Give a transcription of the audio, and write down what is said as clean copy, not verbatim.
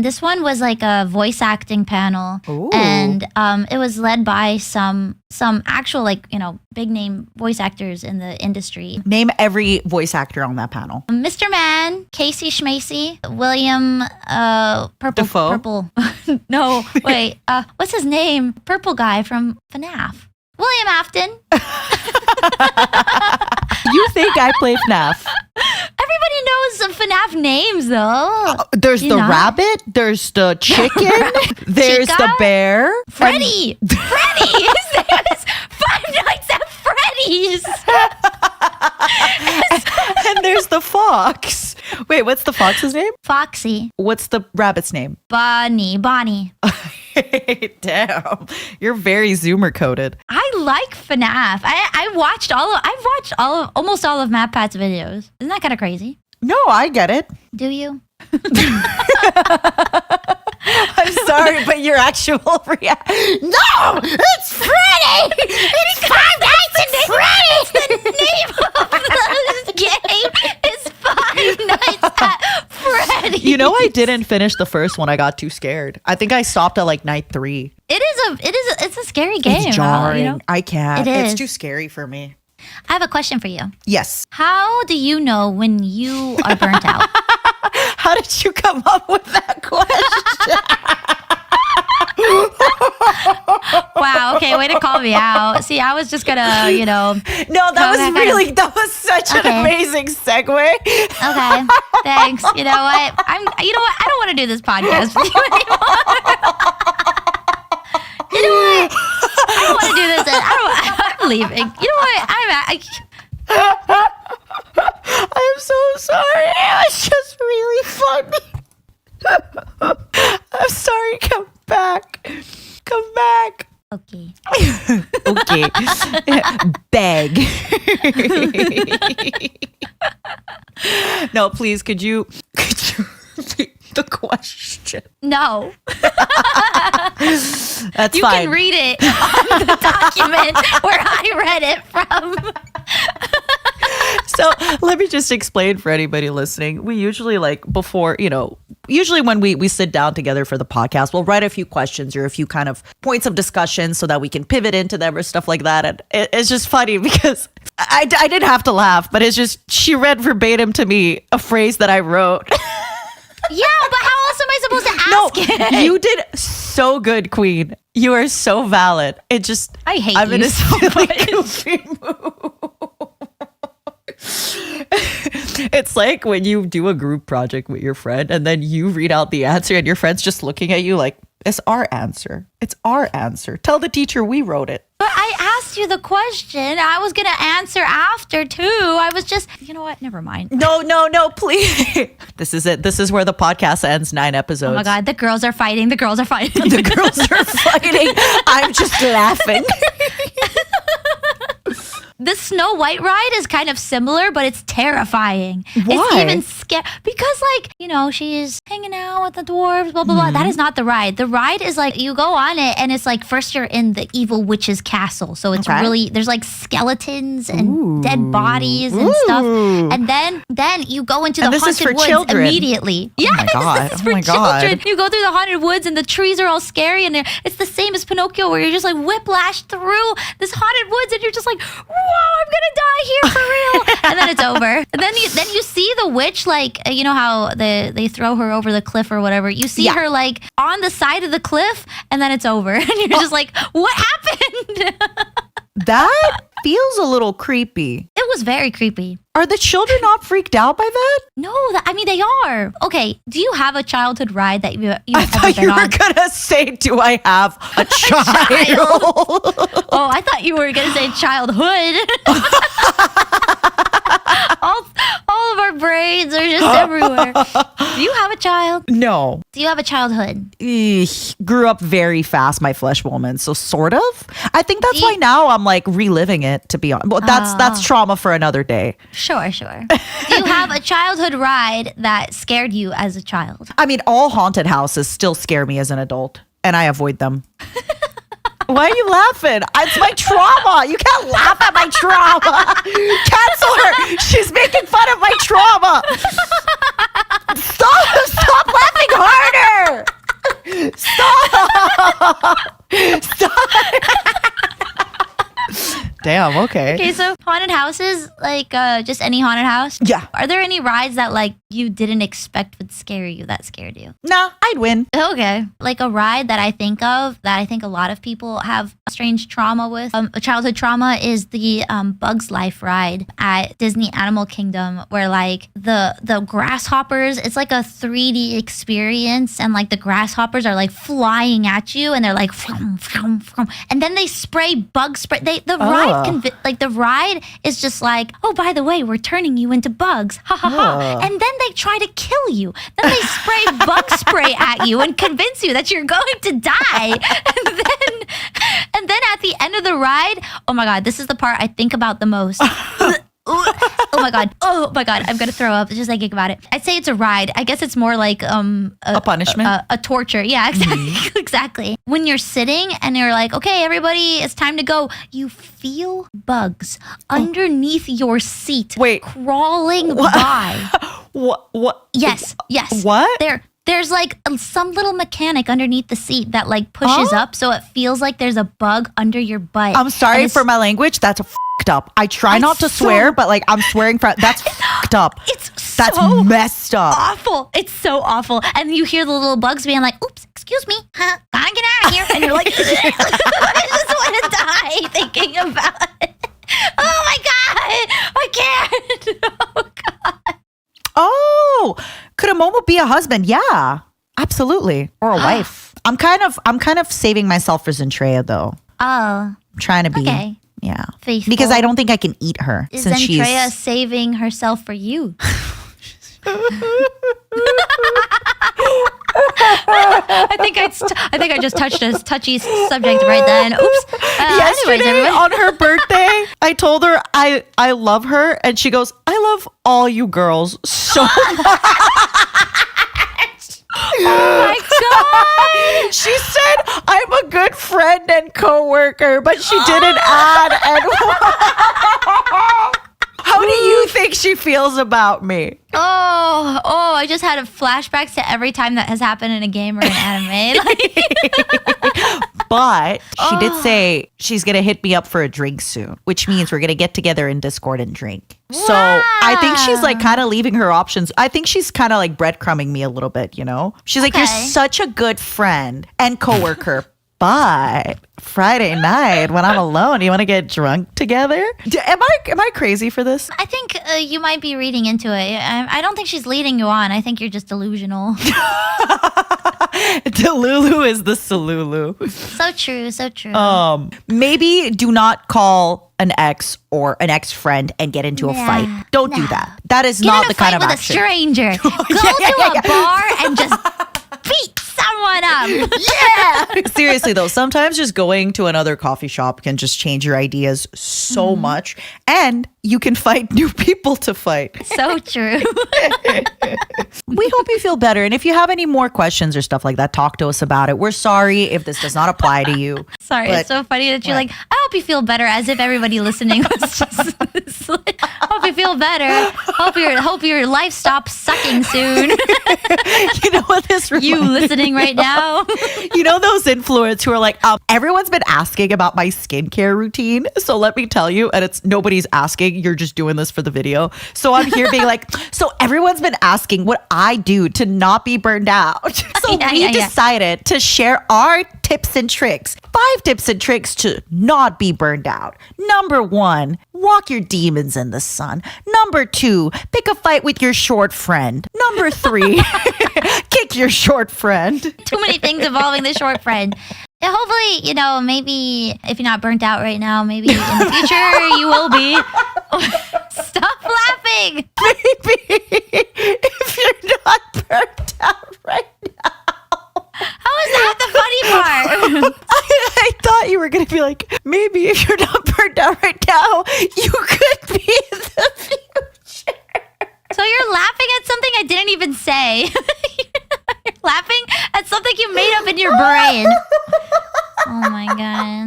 this one was like a voice acting panel. Ooh. And it was led by some actual like, big name voice actors in the industry. Name every voice actor on that panel. Mr. Man, Casey Schmacy, William Purple. No, wait. What's his name? Purple guy from FNAF. William Afton. You think I play FNAF? Everybody knows some FNAF names, though. There's the rabbit. There's the chicken. There's Chica? the bear. Freddy. Freddy. His name is Five Nights at Freddy's. And there's the fox. Wait, what's the fox's name? Foxy. What's the rabbit's name? Bonnie. Damn, you're very Zoomer coded. I like FNAF. I've watched almost all of MatPat's videos. Isn't that kind of crazy? No, I get it. Do you? I'm sorry, but your actual reaction. No, it's Freddy. It's Five Nights at Freddy's. The name of the game is Five Nights at Freddy's. You know, I didn't finish the first one. I got too scared. I think I stopped at like night 3. It's a scary game. It's jarring. I can't. It is. It's too scary for me. I have a question for you. Yes. How do you know when you are burnt out? How did you come up with that question? Wow. Okay. Way to call me out. See, I was just gonna, No, that was such an amazing segue. Okay. Thanks. You know what? I don't want to do this podcast with you anymore. You know what? I don't want to do this. I'm leaving. You know what? I'm so sorry. It was just really funny. I'm sorry. Come back. Okay. Okay. Beg. No, please, could you repeat the question? No. That's You fine. can read it on the document where I read it from. So let me just explain for anybody listening. We usually usually when we sit down together for the podcast, we'll write a few questions or a few kind of points of discussion so that we can pivot into them or stuff like that. And it's just funny because I didn't have to laugh, but it's just, she read verbatim to me a phrase that I wrote. Yeah, but how else am I supposed to ask it? You did so good, Queen. You are so valid. It just, I hate I'm you in a so silly, much. goofy mood. It's like when you do a group project with your friend and then you read out the answer and your friend's just looking at you like, it's our answer. It's our answer. Tell the teacher we wrote it. But I asked you the question. I was going to answer after too. I was just, you know what? Never mind. No, please. This is it. This is where the podcast ends. 9 episodes. Oh my God. The girls are fighting. The girls are fighting. I'm just laughing. The Snow White ride is kind of similar, but it's terrifying. Why? It's even scary because, she's hanging out with the dwarves, blah, blah, blah. That is not the ride. The ride is like, you go on it and it's like, first you're in the evil witch's castle. So it's really, there's like skeletons and dead bodies and stuff. And then you go into the haunted woods immediately. Oh my God. This is for children. You go through the haunted woods and the trees are all scary and it's the same as Pinocchio where you're just like whiplashed through this haunted woods and you're just like, whoa, I'm gonna die here for real. And then it's over. And then you see the witch, you know how they throw her over the cliff or whatever. You see her like on the side of the cliff and then it's over. And you're just like, what happened? That feels a little creepy. It was very creepy. Are the children not freaked out by that? No, they are. Okay, do you have a childhood ride that you've I ever thought been you were on? Gonna say, do I have a child? Oh, I thought you were gonna say childhood. all of our brains are just everywhere. Do you have a child? No. Do you have a childhood? Grew up very fast, my flesh woman. So sort of. I think that's why now I'm like reliving it, to be honest. Well, that's trauma for another day. Sure. Do you have a childhood ride that scared you as a child? I mean, all haunted houses still scare me as an adult, and I avoid them. Why are you laughing? It's my trauma. You can't laugh at my trauma. Cancel her. She's making fun of my trauma. Stop laughing harder. Damn, okay. Okay, so haunted houses, like just any haunted house. Yeah. Are there any rides that like you didn't expect would scare you that scared you? Nah, I'd win. Okay. Like a ride that I think of that I think a lot of people have a strange trauma with, a childhood trauma, is the Bugs Life ride at Disney Animal Kingdom, where like the grasshoppers, it's like a 3D experience, and like the grasshoppers are like flying at you, and they're like vroom, vroom, vroom, and then they spray bug spray. The ride is just like, oh, by the way, we're turning you into bugs, ha ha ha, and then they try to kill you. Then they spray bug spray at you and convince you that you're going to die. And then at the end of the ride, oh my God, this is the part I think about the most. Oh my god, I'm gonna throw up just thinking about it. I'd say it's a ride. I guess it's more like a punishment, a torture. Yeah, exactly. Exactly. When you're sitting and you're like, okay, everybody, it's time to go, you feel bugs underneath your seat, crawling by. What? Yes. What? There's like some little mechanic underneath the seat that like pushes up, so it feels like there's a bug under your butt. I'm sorry for my language. That's fucked up. I try not to swear, but like I'm swearing for that's fucked up. That's messed up. Awful. It's so awful. And you hear the little bugs being like, "Oops, excuse me, gotta get out of here." And you're like, I just want to die thinking about it. Oh my god, I can't. Oh god. Oh, could a Momo be a husband? Yeah, absolutely, or a wife. I'm kind of saving myself for Zentreya though. Oh, I'm trying to be faithful. because I don't think I can eat her. Is since Zentreya saving herself for you? I think I just touched a touchy subject right then. Oops. Yesterday on her birthday, I told her I love her, and she goes, "I love all you girls so much." Oh my god! She said I'm a good friend and coworker, but she didn't add. And how do you think she feels about me? Oh, I just had flashbacks to every time that has happened in a game or an anime. But she did say she's going to hit me up for a drink soon, which means we're going to get together in Discord and drink. Wow. So I think she's like kind of leaving her options. I think she's kind of like breadcrumbing me a little bit, you know? She's like, you're such a good friend and coworker. But Friday night when I'm alone, you want to get drunk together? Am I crazy for this? I think you might be reading into it. I don't think she's leading you on. I think you're just delusional. Delulu is the Salulu. So true. Maybe do not call an ex or an ex-friend and get into a fight. Don't do that. That is not the kind of action. Get in a fight with a stranger. Go to a bar and just beat someone up. Yeah. Seriously though, sometimes just going to another coffee shop can just change your ideas so much, and you can fight new people to fight. So true. We hope you feel better, and if you have any more questions or stuff like that, talk to us about it. We're sorry if this does not apply to you. Sorry, it's so funny that you're like, I hope you feel better, as if everybody listening was just like, hope you feel better. Hope your life stops sucking soon. You know what this reminds you listening right now? You know those influencers who are like, everyone's been asking about my skincare routine, so let me tell you, and it's nobody's asking, you're just doing this for the video. So I'm here being like, so everyone's been asking what I do to not be burned out. So we decided to share our tips and tricks. 5 tips and tricks to not be burned out. Number 1, walk your demons in the sun. Number 2, pick a fight with your short friend. Number 3, kick your short friend. Too many things involving the short friend. Yeah, hopefully, maybe if you're not burnt out right now, maybe in the future you will be. Stop laughing. Maybe if you're not burnt out right now. How is that the funny part? I thought you were going to be like, maybe if you're not burnt out right now, you could be in the future. So you're laughing at something I didn't even say. You're laughing at something you made up in your brain. Oh my god.